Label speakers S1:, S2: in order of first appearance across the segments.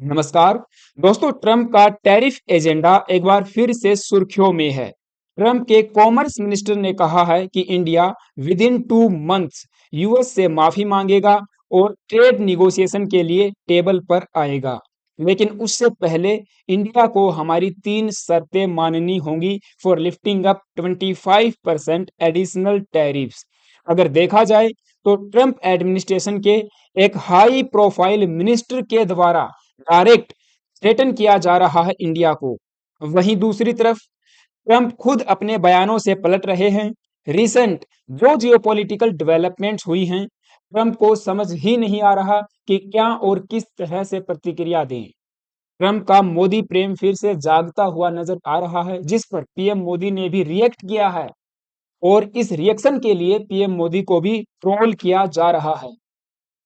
S1: नमस्कार दोस्तों। ट्रंप का टैरिफ एजेंडा एक बार फिर से सुर्खियों में है। ट्रंप के कॉमर्स मिनिस्टर ने कहा है कि India with in 2 months US से माफी मांगेगा और ट्रेड निगोशिएशन के लिए टेबल पर आएगा। लेकिन उससे पहले इंडिया को हमारी 3 शर्तें माननी होंगी for lifting up 25% additional tariffs. अगर देखा जाए तो ट्रंप एडमिनिस्ट्रेशन के एक हाई प्रोफाइल मिनिस्टर के द्वारा डायरेक्ट थ्रेटन किया जा रहा है इंडिया को। वहीं दूसरी तरफ ट्रंप खुद अपने बयानों से पलट रहे हैं। रिसेंट जो जियोपॉलिटिकल डेवलपमेंट्स हुई हैं, ट्रंप को समझ ही नहीं आ रहा कि क्या और किस तरह से प्रतिक्रिया दें। ट्रंप का मोदी प्रेम फिर से जागता हुआ नजर आ रहा है, जिस पर पीएम मोदी ने भी रिएक्ट किया है और इस रिएक्शन के लिए पीएम मोदी को भी ट्रोल किया जा रहा है।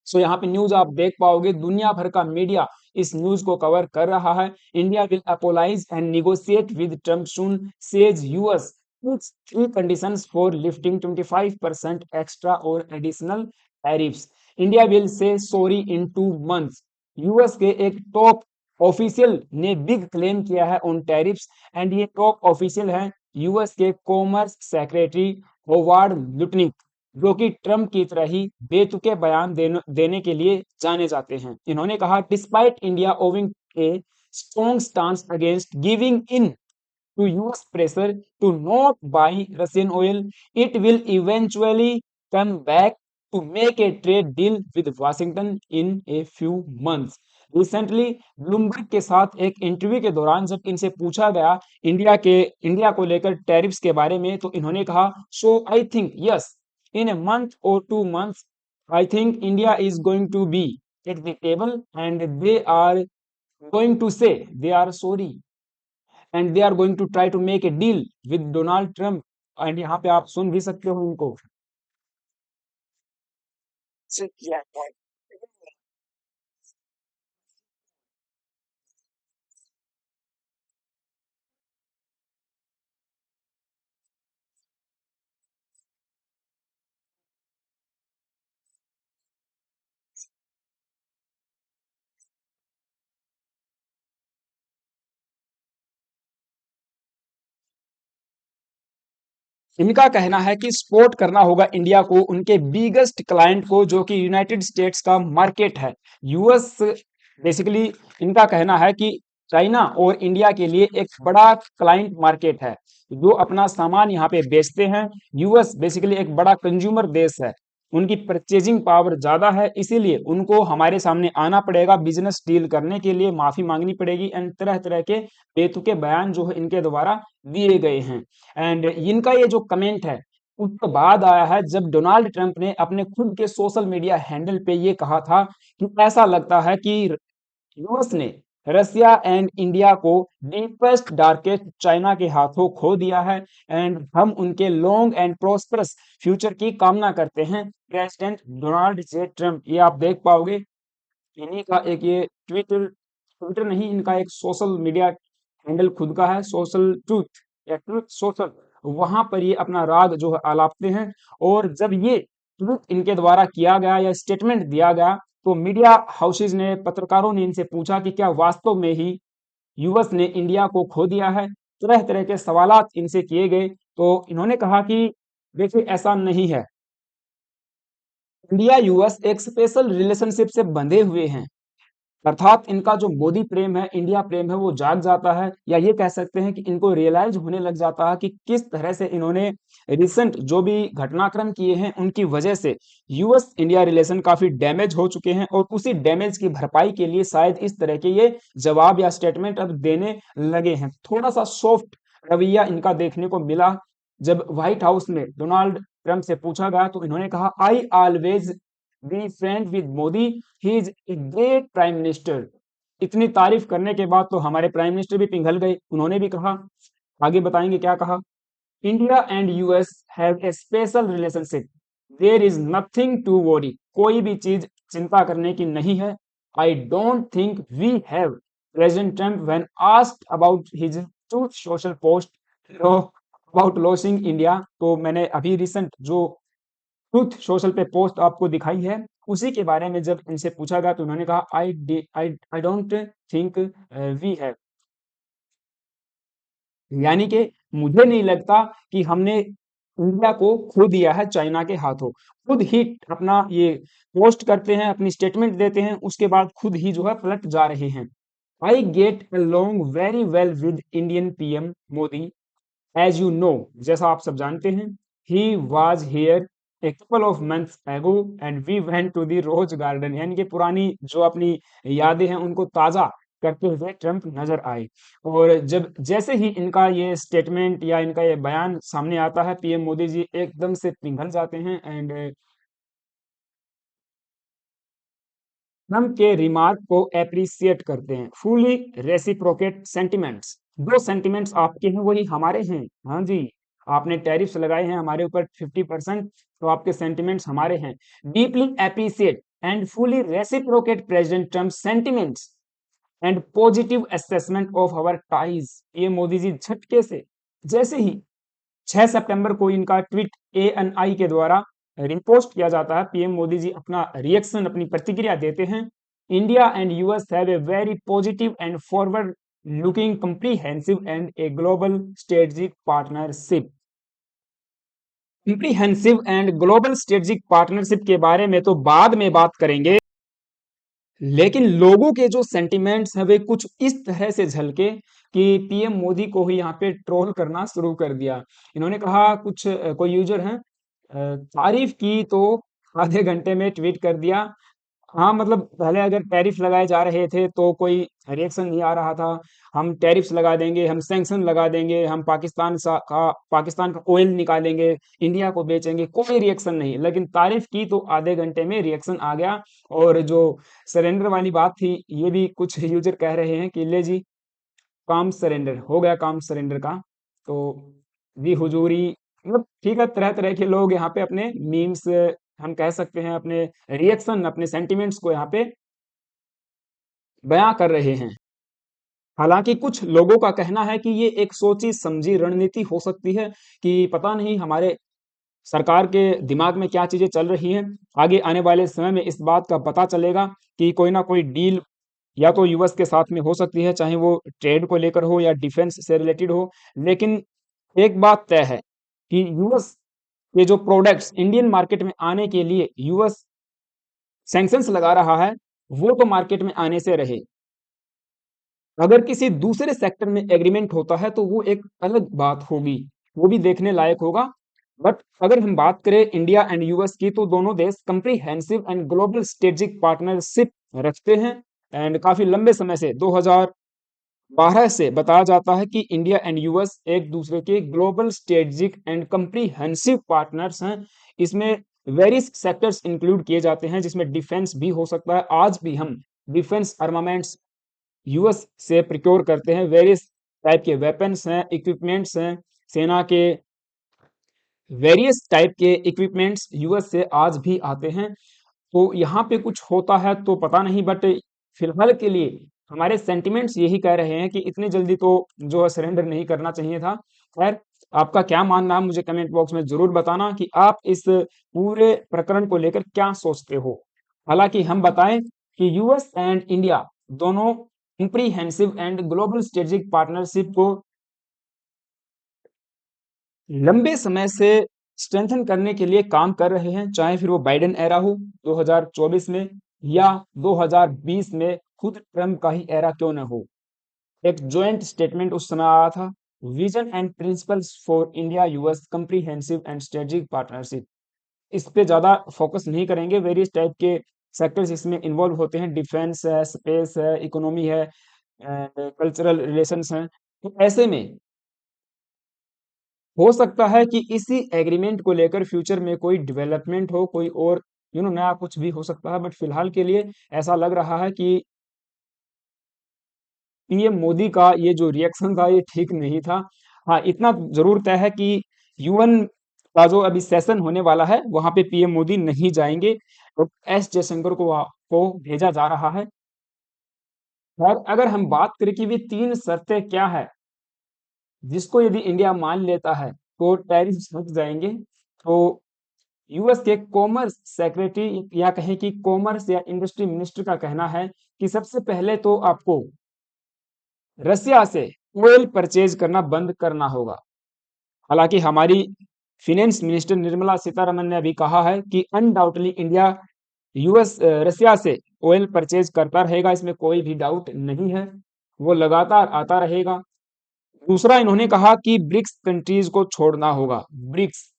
S1: सो यहाँ पे न्यूज आप देख पाओगे, दुनिया भर का मीडिया इस न्यूज को कवर कर रहा है। India will apologise and negotiate with Trump soon, says US, puts 3 conditions for lifting 25% extra or additional tariffs. India will say sorry in 2 months। US के एक टॉप ऑफिशियल ने बिग क्लेम किया है on tariffs, and ये top official है US के commerce secretary Howard Lutnick, जो कि ट्रंप की तरह ही बेतुके बयान देने के लिए जाने जाते हैं। इन्होंने कहा, despite India owing a strong stance against giving in to US pressure to not buy Russian oil, it will eventually come back to make a trade deal with Washington in a few months. Recently Bloomberg के साथ एक interview के दौरान जब इनसे पूछा गया India को लेकर टैरिफ्स के बारे में, तो इन्होंने कहा, so I think yes, in a month or 2 months, I think India is going to be at the table and they are going to say they are sorry and they are going to try to make a deal with Donald Trump। And यहाँ पे आप सुन भी सकते हो उनको। इनका कहना है कि सपोर्ट करना होगा इंडिया को, उनके बिगेस्ट क्लाइंट को, जो कि यूनाइटेड स्टेट्स का मार्केट है। यूएस बेसिकली इनका कहना है कि चाइना और इंडिया के लिए एक बड़ा क्लाइंट मार्केट है, जो अपना सामान यहाँ पे बेचते हैं। यूएस बेसिकली एक बड़ा कंज्यूमर देश है, उनकी परचेजिंग पावर ज्यादा है, इसीलिए उनको हमारे सामने आना पड़ेगा, बिजनेस डील करने के लिए माफी मांगनी पड़ेगी, एंड तरह तरह के बेतुके बयान जो है इनके द्वारा दिए गए हैं। एंड इनका ये जो कमेंट है उसके बाद आया है जब डोनाल्ड ट्रंप ने अपने खुद के सोशल मीडिया हैंडल पे ये कहा था कि ऐसा लगता है कि यूएस ने रसिया एंड इंडिया को डीपेस्ट डार्केस्ट चाइना के हाथों खो दिया है, एंड हम उनके लॉन्ग एंड प्रोस्परस फ्यूचर की कामना करते हैं। प्रेसिडेंट डोनाल्ड जे ट्रंप, ये आप देख पाओगे, इन्हीं का एक ये ट्विटर ट्विटर नहीं, इनका एक सोशल मीडिया हैंडल खुद का है, सोशल ट्रूथ या ट्रूथ सोशल। वहां पर ये अपना राग जो है आलापते हैं। और जब ये ट्रूथ इनके द्वारा किया गया या स्टेटमेंट दिया गया, तो मीडिया हाउसेज ने, पत्रकारों ने इनसे पूछा कि क्या वास्तव में ही यूएस ने इंडिया को खो दिया है। तरह तरह के सवालात इनसे किए गए, तो इन्होंने कहा कि देखिए ऐसा नहीं है, इंडिया यूएस एक स्पेशल रिलेशनशिप से बंधे हुए हैं। अर्थात इनका जो मोदी प्रेम है, इंडिया प्रेम है, वो जाग जाता है, या ये कह सकते हैं कि इनको रियलाइज होने लग जाता है कि किस तरह से इन्होंने रिसेंट जो भी घटनाक्रम किए हैं उनकी वजह से यूएस इंडिया रिलेशन काफी डैमेज हो चुके हैं, और उसी डैमेज की भरपाई के लिए शायद इस तरह के ये जवाब या स्टेटमेंट अब देने लगे हैं। थोड़ा सा सॉफ्ट रवैया इनका देखने को मिला जब व्हाइट हाउस में डोनाल्ड ट्रंप से पूछा गया, तो इन्होंने कहा, I always be friend with Modi, he is a great prime minister. इतनी तारीफ करने के बाद तो हमारे प्राइम मिनिस्टर भी पिघल गए, उन्होंने भी कहा, आगे बताएंगे क्या कहा, India and US have a special relationship, there is nothing to worry, कोई भी चीज चिंता करने की नहीं है। I don't think we have. President Trump when asked about his Truth Social post about losing India, तो मैंने अभी रिसेंट जो ट्रूथ सोशल पे पोस्ट आपको दिखाई है, उसी के बारे में जब इनसे पूछा गया तो उन्होंने कहा I don't think we have, यानी कि मुझे नहीं लगता कि हमने इंडिया को खो दिया है चाइना के हाथों। खुद ही अपना ये पोस्ट करते हैं, अपनी स्टेटमेंट देते हैं, उसके बाद खुद ही जो है पलट जा रहे हैं। I get along very well with Indian PM Modi, as you know, जैसा आप सब जानते हैं, he was here a couple of months ago and we went to the Rose Garden, यानी कि पुरानी जो अपनी यादें हैं उनको ताजा करते हुए ट्रम्प नजर आए। और जब जैसे ही इनका ये स्टेटमेंट या इनका ये बयान सामने आता है, पीएम मोदी जी एकदम से पिघल जाते हैं एंड ट्रम्प के रिमार्क को एप्रिसिएट करते हैं। फुली रेसिप्रोकेट सेंटिमेंट्स, जो सेंटिमेंट्स आपके हैं वही हमारे हैं। हाँ जी, आपने टैरिफ्स लगाए हैं हमारे ऊपर 50%, तो आपके सेंटिमेंट्स हमारे हैं। Deeply appreciate and fully reciprocate president Trump sentiments and positive assessment of our ties. ये मोदी जी झटके से, जैसे ही 6 सितंबर को इनका ट्वीट एएनआई के द्वारा रिपोस्ट किया जाता है, पीएम मोदी जी अपना रिएक्शन, अपनी प्रतिक्रिया देते हैं। India and US have a very positive and forward looking comprehensive and a global strategic partnership. Comprehensive and global strategic partnership के बारे में तो बाद में बात करेंगे, लेकिन लोगों के जो सेंटिमेंट्स हैं वे कुछ इस तरह से झलके कि पीएम मोदी को ही यहाँ पे ट्रोल करना शुरू कर दिया। इन्होंने कहा, कुछ कोई यूजर हैं, तारीफ की तो आधे घंटे में ट्वीट कर दिया। हाँ, मतलब पहले अगर टैरिफ लगाए जा रहे थे तो कोई रिएक्शन नहीं आ रहा था। हम टैरिफ्स लगा देंगे, हम सैंक्शन लगा देंगे, हम पाकिस्तान का ऑयल निकालेंगे, इंडिया को बेचेंगे, कोई रिएक्शन नहीं। लेकिन तारीफ की तो आधे घंटे में रिएक्शन आ गया। और जो सरेंडर वाली बात थी, ये भी कुछ यूजर कह रहे हैं कि ले जी, काम सरेंडर हो गया, काम सरेंडर का। तो जी हुजूरी, मतलब ठीक है, तरह तरह के लोग यहाँ पे अपने मीम्स, हम कह सकते हैं अपने रिएक्शन, अपने सेंटिमेंट्स को यहाँ पे बयां कर रहे हैं। हालांकि कुछ लोगों का कहना है कि ये एक सोची समझी रणनीति हो सकती है, कि पता नहीं हमारे सरकार के दिमाग में क्या चीजें चल रही हैं। आगे आने वाले समय में इस बात का पता चलेगा कि कोई ना कोई डील या तो यूएस के साथ में हो सकती है, चाहे वो ट्रेड को लेकर हो या डिफेंस से रिलेटेड हो। लेकिन एक बात तय है कि यूएस के जो प्रोडक्ट्स इंडियन मार्केट में आने के लिए यूएस सैंक्शंस लगा रहा है, वो तो मार्केट में आने से रहे। अगर किसी दूसरे सेक्टर में एग्रीमेंट होता है तो वो एक अलग बात होगी, वो भी देखने लायक होगा। बट अगर हम बात करें इंडिया एंड यूएस की, तो दोनों देश comprehensive and global strategic partnership रखते हैं। एंड काफी लंबे समय से 2012 से बताया जाता है कि इंडिया एंड यूएस एक दूसरे के global strategic and comprehensive partners हैं। इसमें वेरियस सेक्टर्स इंक्लूड किए जाते हैं, जिसमें डिफेंस भी हो सकता है। आज भी हम डिफेंस आर्मामेंट्स यूएस से प्रिक्योर करते हैं। वेरियस टाइप के वेपन्स हैं, इक्विपमेंट्स हैं, सेना के वेरियस टाइप के इक्विपमेंट्स यूएस से आज भी आते हैं। तो यहाँ पे कुछ होता है तो पता नहीं, बट फिलहाल के लिए हमारे सेंटिमेंट्स यही कह रहे हैं कि इतनी जल्दी तो जो है सरेंडर नहीं करना चाहिए था। खैर, आपका क्या मानना है मुझे कमेंट बॉक्स में जरूर बताना कि आप इस पूरे प्रकरण को लेकर क्या सोचते हो। हालांकि हम बताएं कि यूएस एंड इंडिया दोनों comprehensive and global strategic partnership को लंबे समय से स्ट्रेंथन करने के लिए काम कर रहे हैं, चाहे फिर वो बाइडेन एरा हो 2024 में या 2020 में खुद ट्रम्प का ही एरा क्यों न हो। एक जॉइंट स्टेटमेंट उस समय आया था, vision and principles for India US comprehensive and strategic partnership. इस पे ज्यादा फोकस नहीं करेंगे। वेरियस टाइप के सेक्टर्स इसमें इन्वॉल्व होते हैं, डिफेंस है, स्पेस है, इकोनॉमी है, कल्चरल रिलेशंस हैं। तो ऐसे में हो सकता है कि इसी एग्रीमेंट को लेकर फ्यूचर में कोई डेवलपमेंट हो, कोई और नया कुछ भी हो सकता है। बट फिलहाल के लिए ऐसा लग रहा है कि पीएम मोदी का ये जो रिएक्शन था ये ठीक नहीं था। हाँ, इतना जरूर तय है कि यूएन का जो अभी सेशन होने वाला है वहां पे पीएम मोदी नहीं जाएंगे, तो एस जयशंकर को भेजा जा रहा है। और अगर हम बात करें कि वे 3 शर्तें क्या है जिसको यदि इंडिया मान लेता है तो टैरिफ हट जाएंगे। तो यूएस के कॉमर्स सेक्रेटरी या कहें कि कॉमर्स या इंडस्ट्री मिनिस्टर का कहना है कि सबसे पहले तो आपको रसिया से ऑयल परचेज करना बंद करना होगा। हालांकि हमारी फिनेंस मिनिस्टर निर्मला सीतारमन ने अभी कहा है कि अनडाउटली इंडिया रसिया से ऑयल परचेज करता रहेगा, इसमें कोई भी डाउट नहीं है, वो लगातार आता रहेगा। दूसरा इन्होंने कहा कि ब्रिक्स कंट्रीज को छोड़ना होगा। ब्रिक्स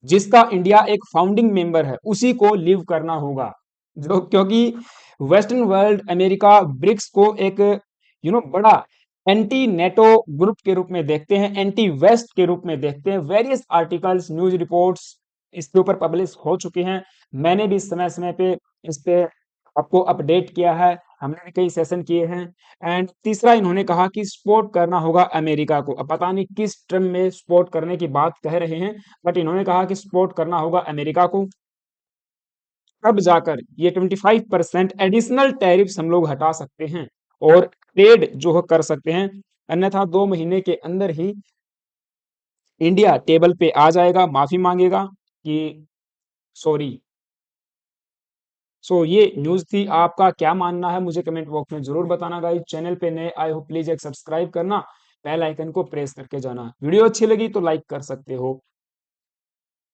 S1: जिसका इंडिया एक फाउंडिंग मेंबर है उसी को लीव करना होगा, जो क्योंकि वेस्टर्न वर्ल्ड अमेरिका ब्रिक्स को एक बड़ा एंटी नेटो ग्रुप के रूप में देखते हैं, एंटी वेस्ट के रूप में देखते हैं। वेरियस आर्टिकल्स, न्यूज रिपोर्ट्स इसके ऊपर पब्लिश हो चुके हैं। मैंने भी समय समय पे इस पे आपको अपडेट किया है, हमने भी कई सेशन किए हैं। एंड तीसरा इन्होंने कहा कि सपोर्ट करना होगा अमेरिका को। अब पता नहीं किस टर्म में सपोर्ट करने की बात कह रहे हैं, बट इन्होंने कहा कि सपोर्ट करना होगा अमेरिका को। तब जाकर ये 25% एडिशनल टैरिफ्स हम लोग हटा सकते हैं और ट्रेड जो है कर सकते हैं। अन्यथा 2 महीने के अंदर ही इंडिया टेबल पे आ जाएगा, माफी मांगेगा कि सॉरी। सो ये न्यूज़ थी, आपका क्या मानना है मुझे कमेंट बॉक्स में जरूर बताना गाइस। चैनल पे नए आए हो प्लीज एक सब्सक्राइब करना, बेल आइकन को प्रेस करके जाना। वीडियो अच्छी लगी तो लाइक कर सकते हो।